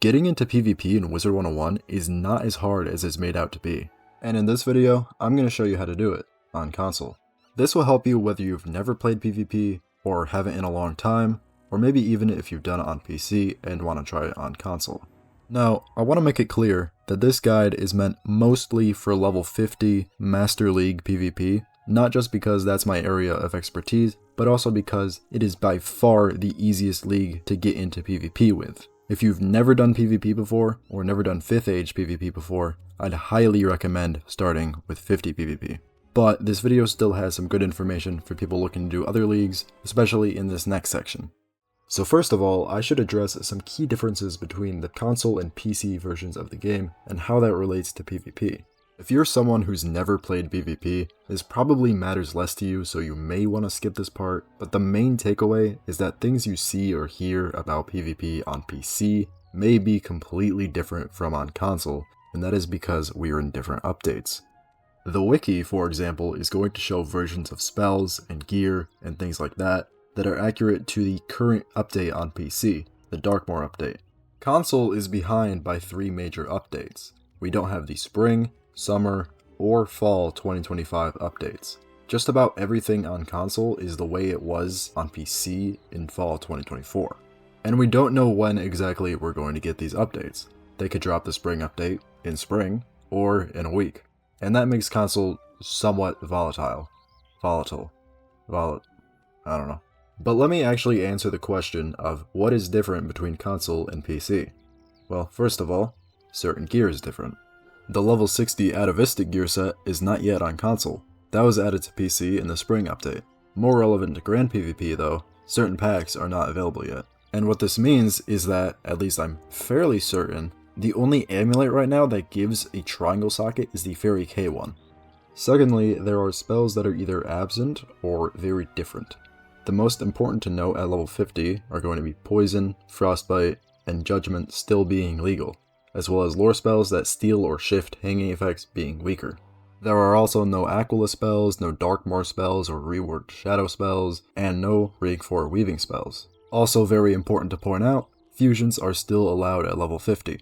Getting into PvP in Wizard101 is not as hard as it's made out to be, and in this video, I'm going to show you how to do it on console. This will help you whether you've never played PvP or haven't in a long time, or maybe even if you've done it on PC and want to try it on console. Now, I want to make it clear that this guide is meant mostly for level 50 Master League PvP, not just because that's my area of expertise, but also because it is by far the easiest league to get into PvP with. If you've never done PvP before, or never done 5th Age PvP before, I'd highly recommend starting with 50 PvP. But this video still has some good information for people looking to do other leagues, especially in this next section. So first of all, I should address some key differences between the console and PC versions of the game, and how that relates to PvP. If you're someone who's never played PvP, this probably matters less to you, so you may want to skip this part, but the main takeaway is that things you see or hear about PvP on PC may be completely different from on console, and that is because we are in different updates. The wiki, for example, is going to show versions of spells and gear and things like that are accurate to the current update on PC, the Darkmoor update. Console is behind by 3 major updates. We don't have the spring, summer, or fall 2025 updates. Just about everything on console is the way it was on PC in fall 2024. And we don't know when exactly we're going to get these updates. They could drop the spring update in spring, or in a week. And that makes console somewhat volatile. I don't know. But let me actually answer the question of what is different between console and PC. Well, first of all, certain gear is different. The level 60 atavistic gear set is not yet on console. That was added to PC in the spring update. More relevant to Grand PvP though, certain packs are not available yet. And what this means is that, at least I'm fairly certain, the only amulet right now that gives a triangle socket is the Fairy K one. Secondly, there are spells that are either absent or very different. The most important to note at level 50 are going to be Poison, Frostbite, and Judgment still being legal, as well as lore spells that steal or shift hanging effects being weaker. There are also no Aquila spells, no Darkmoor spells or reworked Shadow spells, and no Rig 4 Weaving spells. Also very important to point out, fusions are still allowed at level 50.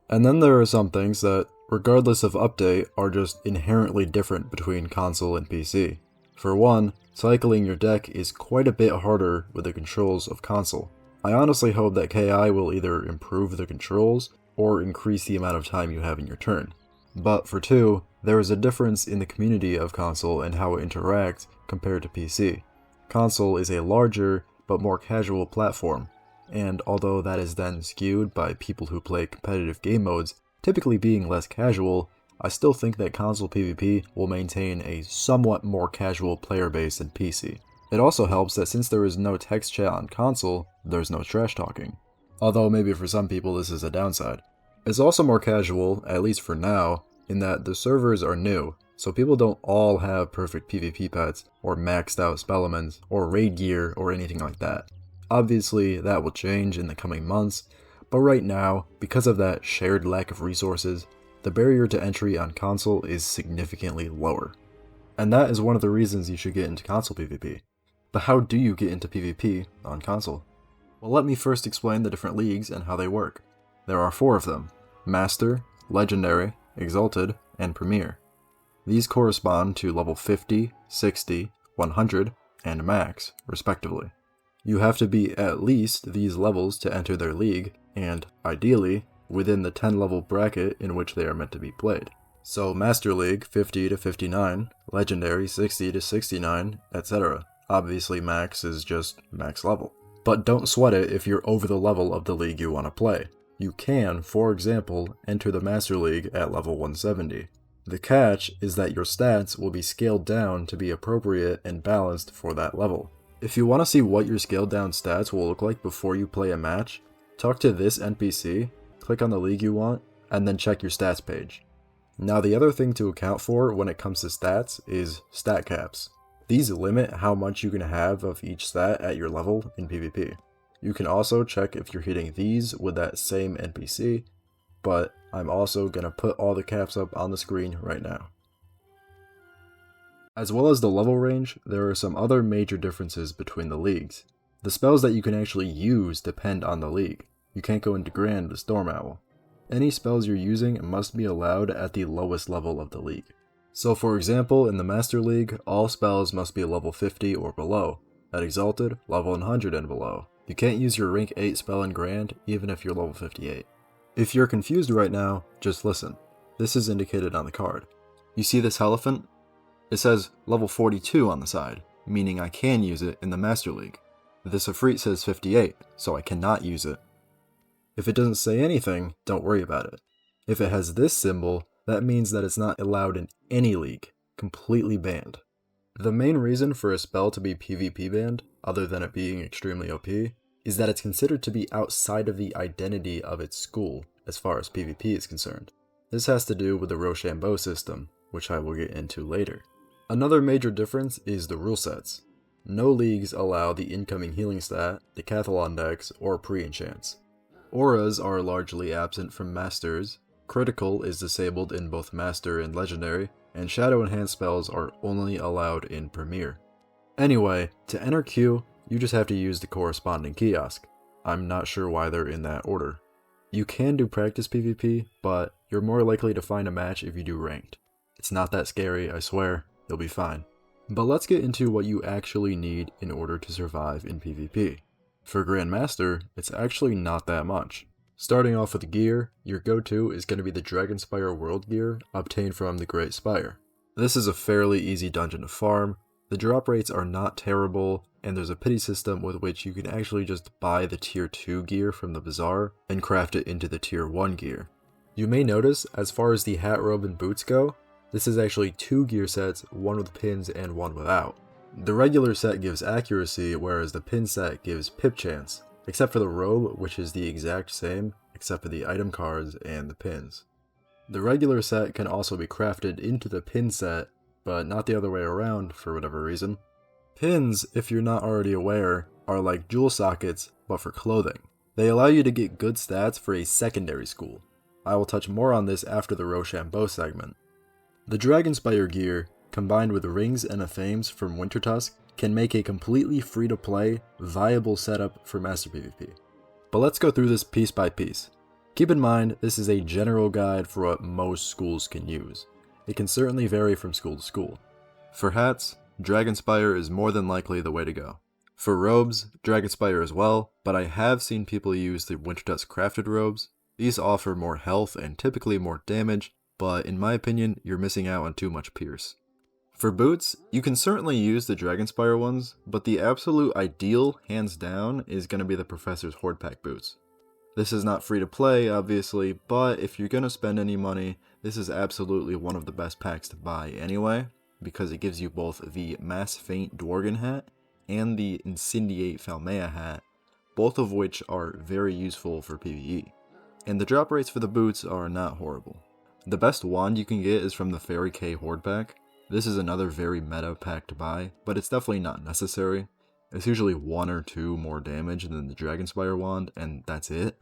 And then there are some things that, regardless of update, are just inherently different between console and PC. For one, cycling your deck is quite a bit harder with the controls of console. I honestly hope that KI will either improve the controls or increase the amount of time you have in your turn. But for 2, there is a difference in the community of console and how it interacts compared to PC. Console is a larger but more casual platform, and although that is then skewed by people who play competitive game modes typically being less casual, I still think that console PvP will maintain a somewhat more casual player base than PC. It also helps that since there is no text chat on console, there's no trash talking. Although maybe for some people this is a downside. It's also more casual, at least for now, in that the servers are new, so people don't all have perfect PvP pets, or maxed out Spellements, or raid gear, or anything like that. Obviously, that will change in the coming months, but right now, because of that shared lack of resources, the barrier to entry on console is significantly lower. And that is one of the reasons you should get into console PvP. But how do you get into PvP on console? Well, let me first explain the different leagues and how they work. There are 4 of them: Master, Legendary, Exalted, and Premier. These correspond to level 50, 60, 100, and Max, respectively. You have to be at least these levels to enter their league, and, ideally, within the 10 level bracket in which they are meant to be played. So Master League 50 to 59, Legendary 60 to 69, etc. Obviously Max is just max level. But don't sweat it if you're over the level of the league you want to play. You can, for example, enter the Master League at level 170. The catch is that your stats will be scaled down to be appropriate and balanced for that level. If you want to see what your scaled down stats will look like before you play a match, talk to this NPC, click on the league you want, and then check your stats page. Now the other thing to account for when it comes to stats is stat caps. These limit how much you can have of each stat at your level in PvP. You can also check if you're hitting these with that same NPC, but I'm also going to put all the caps up on the screen right now. As well as the level range, there are some other major differences between the leagues. The spells that you can actually use depend on the league. You can't go into Grand with Storm Owl. Any spells you're using must be allowed at the lowest level of the league. So for example, in the Master League, all spells must be level 50 or below. At Exalted, level 100 and below. You can't use your rank 8 spell in Grand, even if you're level 58. If you're confused right now, just listen. This is indicated on the card. You see this elephant? It says level 42 on the side, meaning I can use it in the Master League. This Ifrit says 58, so I cannot use it. If it doesn't say anything, don't worry about it. If it has this symbol, that means that it's not allowed in any league, completely banned. The main reason for a spell to be PvP banned, other than it being extremely OP, is that it's considered to be outside of the identity of its school, as far as PvP is concerned. This has to do with the Roshambo system, which I will get into later. Another major difference is the rule sets. No leagues allow the incoming healing stat, Decathlon decks, or pre-enchants. Auras are largely absent from Masters, Critical is disabled in both Master and Legendary, and Shadow Enhanced spells are only allowed in Premier. Anyway, to enter queue, you just have to use the corresponding kiosk. I'm not sure why they're in that order. You can do practice PvP, but you're more likely to find a match if you do ranked. It's not that scary, I swear, you'll be fine. But let's get into what you actually need in order to survive in PvP. For Grandmaster, it's actually not that much. Starting off with gear, your go-to is going to be the Dragonspire World Gear obtained from the Great Spire. This is a fairly easy dungeon to farm, the drop rates are not terrible, and there's a pity system with which you can actually just buy the tier 2 gear from the bazaar and craft it into the tier 1 gear. You may notice, as far as the hat, robe, and boots go, this is actually 2 gear sets, one with pins and one without. The regular set gives accuracy, whereas the pin set gives pip chance, except for the robe, which is the exact same, except for the item cards and the pins. The regular set can also be crafted into the pin set, but not the other way around for whatever reason. Pins, if you're not already aware, are like jewel sockets, but for clothing. They allow you to get good stats for a secondary school. I will touch more on this after the Roshambo segment. The Dragonspire gear, combined with rings and Athames from Wintertusk, can make a completely free-to-play, viable setup for Master PvP. But let's go through this piece by piece. Keep in mind, this is a general guide for what most schools can use. It can certainly vary from school to school. For hats, Dragonspire is more than likely the way to go. For robes, Dragonspire as well, but I have seen people use the Wintertusk crafted robes. These offer more health and typically more damage, but in my opinion, you're missing out on too much pierce. For boots, you can certainly use the Dragonspire ones, but the absolute ideal, hands down, is going to be the Professor's Horde Pack boots. This is not free to play, obviously, but if you're going to spend any money, this is absolutely one of the best packs to buy anyway, because it gives you both the Mass Feint Dworgen hat and the Incendiate Falmea hat, both of which are very useful for PvE. And the drop rates for the boots are not horrible. The best wand you can get is from the Fairy K Horde Pack. This is another very meta pack to buy, but it's definitely not necessary. It's usually 1 or 2 more damage than the Dragonspire wand, and that's it.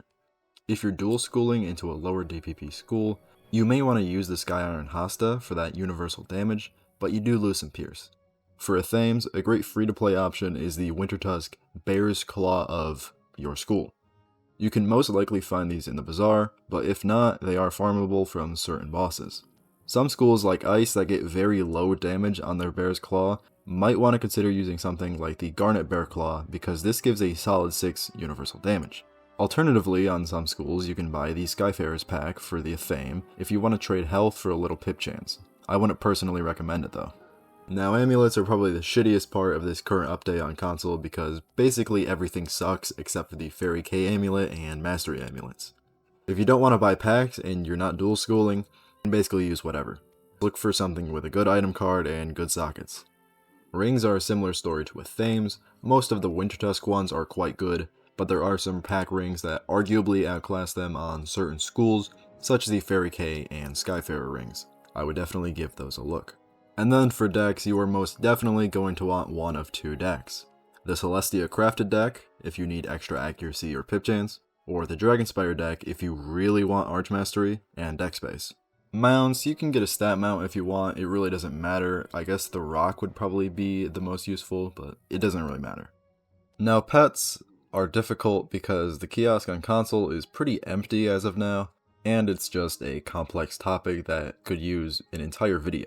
If you're dual schooling into a lower DPP school, you may want to use the Sky Iron Hasta for that universal damage, but you do lose some pierce. For Athames, a great free-to-play option is the Wintertusk Bear's Claw of your school. You can most likely find these in the bazaar, but if not, they are farmable from certain bosses. Some schools like Ice that get very low damage on their Bear's Claw might want to consider using something like the Garnet Bear Claw because this gives a solid 6 universal damage. Alternatively, on some schools you can buy the Skyfarer's pack for the Athame if you want to trade health for a little pip chance. I wouldn't personally recommend it though. Now amulets are probably the shittiest part of this current update on console because basically everything sucks except for the Fairy K amulet and Mastery amulets. If you don't want to buy packs and you're not dual schooling, basically use whatever. Look for something with a good item card and good sockets. Rings are a similar story to Athames. Most of the Wintertusk ones are quite good, but there are some pack rings that arguably outclass them on certain schools, such as the Fairy K and Skyfarer rings. I would definitely give those a look. And then for decks, you are most definitely going to want one of 2 decks. The Celestia crafted deck, if you need extra accuracy or pip chance, or the Dragonspire deck if you really want Arch Mastery and deck space. Mounts, you can get a stat mount if you want, it really doesn't matter. I guess the rock would probably be the most useful, but it doesn't really matter. Now pets are difficult because the kiosk on console is pretty empty as of now, and it's just a complex topic that could use an entire video.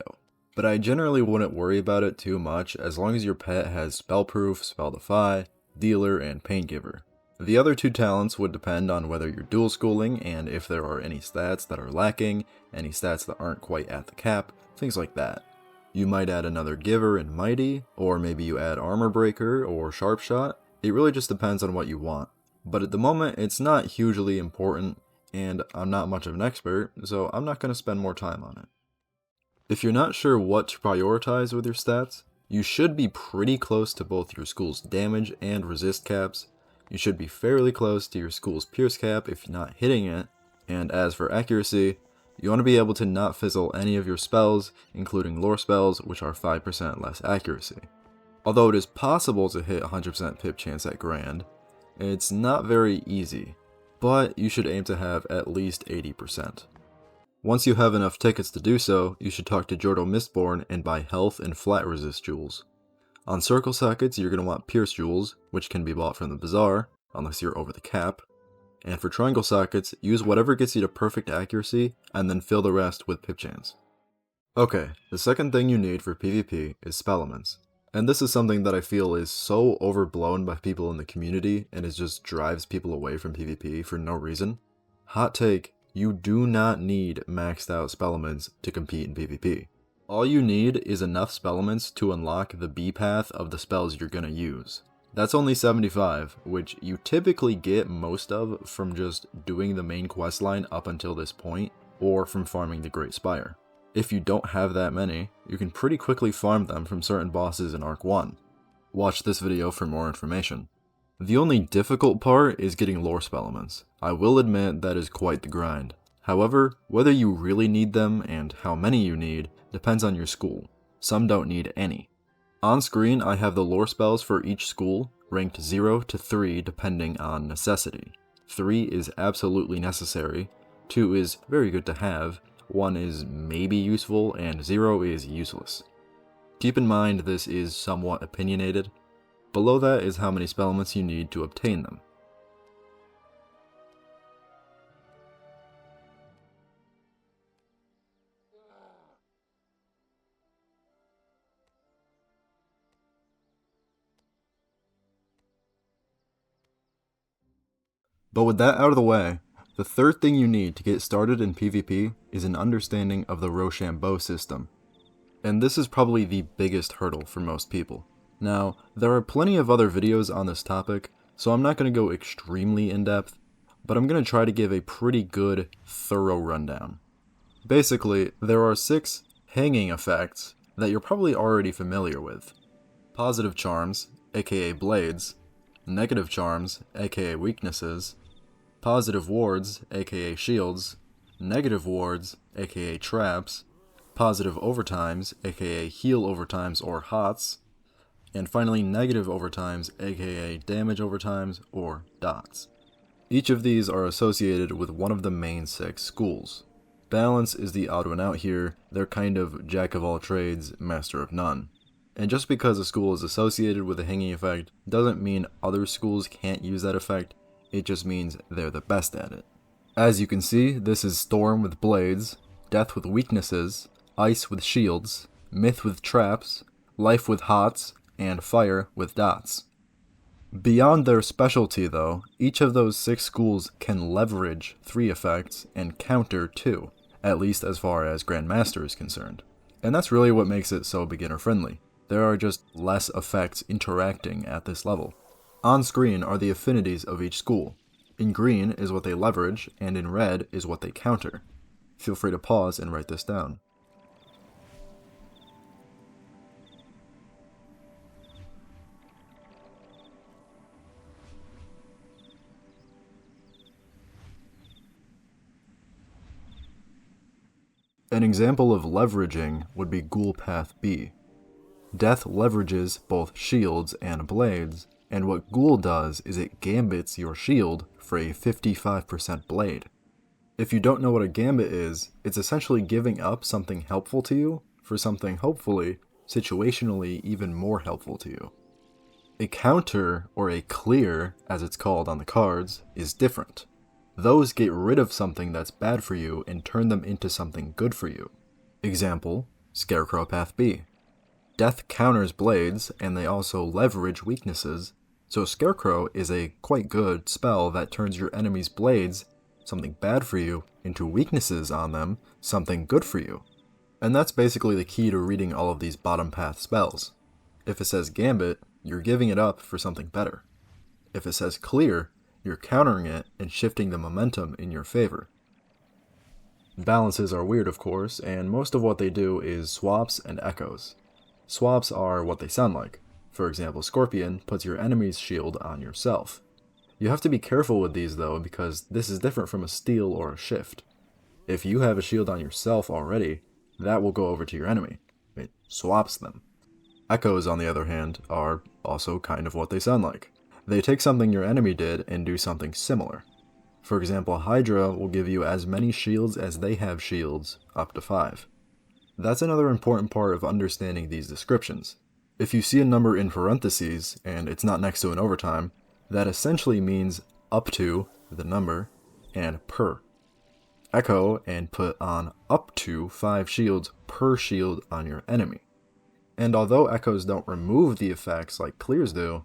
But I generally wouldn't worry about it too much as long as your pet has Spellproof, Spell Defy, Dealer, and Paingiver. The other two talents would depend on whether you're dual schooling and if there are any stats that are lacking, any stats that aren't quite at the cap, things like that. You might add another Giver and Mighty, or maybe you add Armor Breaker or Sharp Shot. It really just depends on what you want. But at the moment, it's not hugely important, and I'm not much of an expert, so I'm not going to spend more time on it. If you're not sure what to prioritize with your stats, you should be pretty close to both your school's damage and resist caps. You should be fairly close to your school's pierce cap if you're not hitting it, and as for accuracy, you want to be able to not fizzle any of your spells, including lore spells, which are 5% less accuracy. Although it is possible to hit 100% pip chance at Grand, it's not very easy, but you should aim to have at least 80%. Once you have enough tickets to do so, you should talk to Jordo Mistborn and buy health and flat resist jewels. On circle sockets, you're going to want pierce jewels, which can be bought from the bazaar, unless you're over the cap. And for triangle sockets, use whatever gets you to perfect accuracy, and then fill the rest with pip chance. Okay, the second thing you need for PvP is Spellements. And this is something that I feel is so overblown by people in the community, and it just drives people away from PvP for no reason. Hot take, you do not need maxed out Spellements to compete in PvP. All you need is enough Spellements to unlock the B path of the spells you're gonna use. That's only 75, which you typically get most of from just doing the main questline up until this point, or from farming the Great Spire. If you don't have that many, you can pretty quickly farm them from certain bosses in Arc 1. Watch this video for more information. The only difficult part is getting lore Spellements. I will admit that is quite the grind. However, whether you really need them and how many you need depends on your school. Some don't need any. On screen, I have the lore spells for each school, ranked 0 to 3 depending on necessity. 3 is absolutely necessary, 2 is very good to have, 1 is maybe useful, and 0 is useless. Keep in mind this is somewhat opinionated. Below that is how many Spellements you need to obtain them. But with that out of the way, the third thing you need to get started in PvP is an understanding of the Roshambo system. And this is probably the biggest hurdle for most people. Now, there are plenty of other videos on this topic, so I'm not going to go extremely in-depth, but I'm going to try to give a pretty good, thorough rundown. Basically, there are 6 hanging effects that you're probably already familiar with. Positive charms, aka blades, negative charms, aka weaknesses, positive wards, aka shields, negative wards, aka traps, positive overtimes, aka heal overtimes or HOTS, and finally negative overtimes, aka damage overtimes or dots. Each of these are associated with one of the main 6 schools. Balance is the odd one out here, they're kind of jack of all trades, master of none. And just because a school is associated with a hanging effect doesn't mean other schools can't use that effect, it just means they're the best at it. As you can see, this is Storm with blades, Death with weaknesses, Ice with shields, Myth with traps, Life with HOTS, and Fire with dots. Beyond their specialty though, each of those 6 schools can leverage 3 effects and counter 2, at least as far as Grandmaster is concerned. And that's really what makes it so beginner friendly. There are just less effects interacting at this level. On screen are the affinities of each school. In green is what they leverage, and in red is what they counter. Feel free to pause and write this down. An example of leveraging would be Ghoul Path B. Death leverages both shields and blades, and what Ghoul does is it gambits your shield for a 55% blade. If you don't know what a gambit is, it's essentially giving up something helpful to you for something hopefully, situationally even more helpful to you. A counter, or a clear, as it's called on the cards, is different. Those get rid of something that's bad for you and turn them into something good for you. Example, Scarecrow Path B. Death counters blades, and they also leverage weaknesses, so Scarecrow is a quite good spell that turns your enemy's blades, something bad for you, into weaknesses on them, something good for you. And that's basically the key to reading all of these bottom path spells. If it says Gambit, you're giving it up for something better. If it says Clear, you're countering it and shifting the momentum in your favor. Balances are weird, of course, and most of what they do is swaps and echoes. Swaps are what they sound like. For example, Scorpion puts your enemy's shield on yourself. You have to be careful with these though, because this is different from a steal or a shift. If you have a shield on yourself already, that will go over to your enemy. It swaps them. Echoes, on the other hand, are also kind of what they sound like. They take something your enemy did and do something similar. For example, Hydra will give you as many shields as they have shields, up to 5. That's another important part of understanding these descriptions. If you see a number in parentheses, and it's not next to an overtime, that essentially means up to, the number, and per. Echo and put on up to 5 shields per shield on your enemy. And although echoes don't remove the effects like clears do,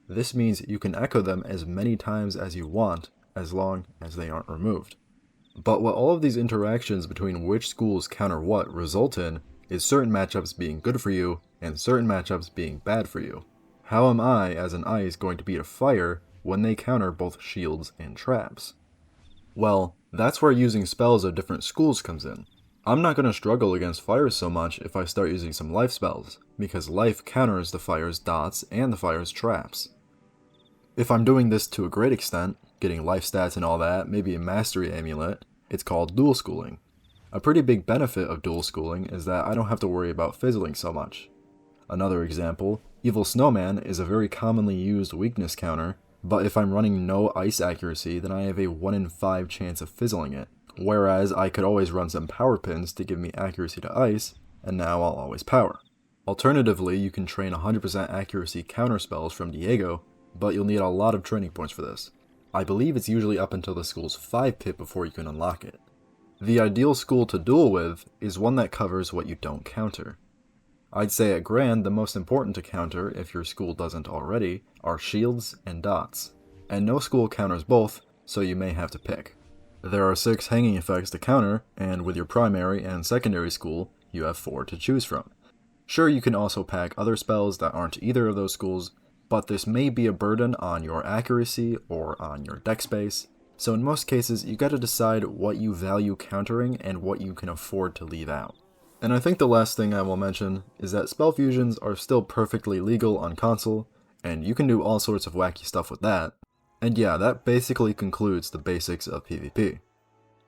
this means you can echo them as many times as you want, as long as they aren't removed. But what all of these interactions between which schools counter what result in is certain matchups being good for you, and certain matchups being bad for you. How am I, as an ice, going to beat a fire when they counter both shields and traps? Well, that's where using spells of different schools comes in. I'm not going to struggle against fire so much if I start using some life spells, because life counters the fire's dots and the fire's traps. If I'm doing this to a great extent, getting life stats and all that, maybe a mastery amulet, it's called dual schooling. A pretty big benefit of dual schooling is that I don't have to worry about fizzling so much. Another example, Evil Snowman is a very commonly used weakness counter, but if I'm running no ice accuracy, then I have a 1 in 5 chance of fizzling it, whereas I could always run some power pins to give me accuracy to ice, and now I'll always power. Alternatively, you can train 100% accuracy counter spells from Diego, but you'll need a lot of training points for this. I believe it's usually up until the school's 5 pip before you can unlock it. The ideal school to duel with is one that covers what you don't counter. I'd say at Grand, the most important to counter, if your school doesn't already, are shields and dots. And no school counters both, so you may have to pick. There are 6 hanging effects to counter, and with your primary and secondary school, you have 4 to choose from. Sure, you can also pack other spells that aren't either of those schools, but this may be a burden on your accuracy or on your deck space, so in most cases you gotta decide what you value countering and what you can afford to leave out. And I think the last thing I will mention is that spell fusions are still perfectly legal on console, and you can do all sorts of wacky stuff with that. And yeah, that basically concludes the basics of PvP.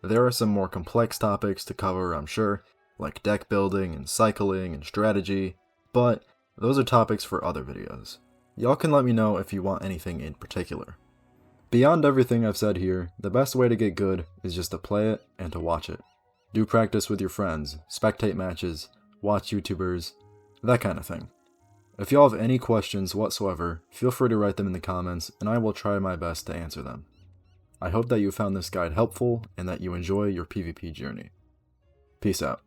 There are some more complex topics to cover, I'm sure, like deck building and cycling and strategy, but those are topics for other videos. Y'all can let me know if you want anything in particular. Beyond everything I've said here, the best way to get good is just to play it and to watch it. Do practice with your friends, spectate matches, watch YouTubers, that kind of thing. If y'all have any questions whatsoever, feel free to write them in the comments and I will try my best to answer them. I hope that you found this guide helpful and that you enjoy your PvP journey. Peace out.